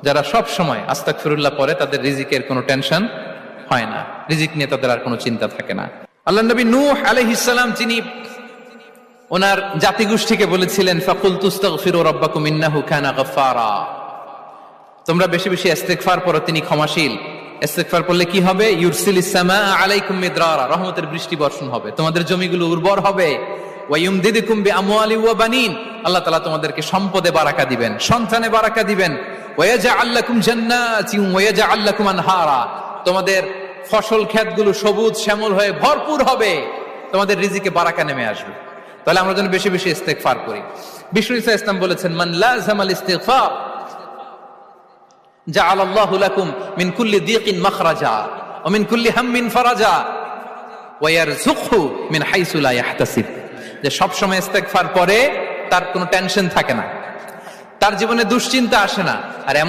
যারা সব সময় আস্তাগফিরুল্লাহ পড়ে তাদের রিজিকের কোনো টেনশন হয় না, রিজিক নিয়ে তাদের আর কোনো চিন্তা থাকে না। আল্লাহ নবী নূহ আলাইহিস সালাম যিনি ওনার জাতিগোষ্ঠীকে বলেছিলেন ফাকুলতু আস্তাগফিরু রাব্বাকুম ইন্নাহু কানা গাফফারা, তোমরা বেশি বেশি ইস্তিগফার পড়ো, তিনি ক্ষমাশীল। ইস্তিগফার করলে কি হবে? ইউরসিলিস সামাআ আলাইকুম মিদরারা, রহমতের বৃষ্টি বর্ষণ হবে, তোমাদের জমিগুলো উর্বর হবে। ওয়া ইউমদিদুকুম বিআমওয়ালি ওয়া বানিন, আল্লাহ তাআলা তোমাদেরকে সম্পদে বারাকা দিবেন, সন্তানে বারাকা দিবেন। ওয়া ইয়াজআল লাকুম জান্নাতিন ওয়া ইয়াজআল লাকুম আনহারা, তোমাদের ফসল ক্ষেতগুলো সবুজ শ্যামল হয়ে ভরপুর হবে, তোমাদের রিজিকে বারাকা নেমে আসবে। তাহলে আমরা যেন বেশি বেশি ইস্তিগফার করি। বিষ্ণু ঈসা ইসলাম বলেছেন মান লাযামাল ইস্তিগফার জাআলাল্লাহু লাকুম মিন কুল্লি দিকিন মাখরাজা ওয়া মিন কুল্লি হাম্মিন ফারাজা ওয়া ইয়ারযুকহু মিন হাইসু লা ইয়াহতাসিব, যে সব সময় ইস্তিগফার পড়ে তার কোনো টেনশন থাকে না, তার জীবনে দুশ্চিন্তা আসে না। আর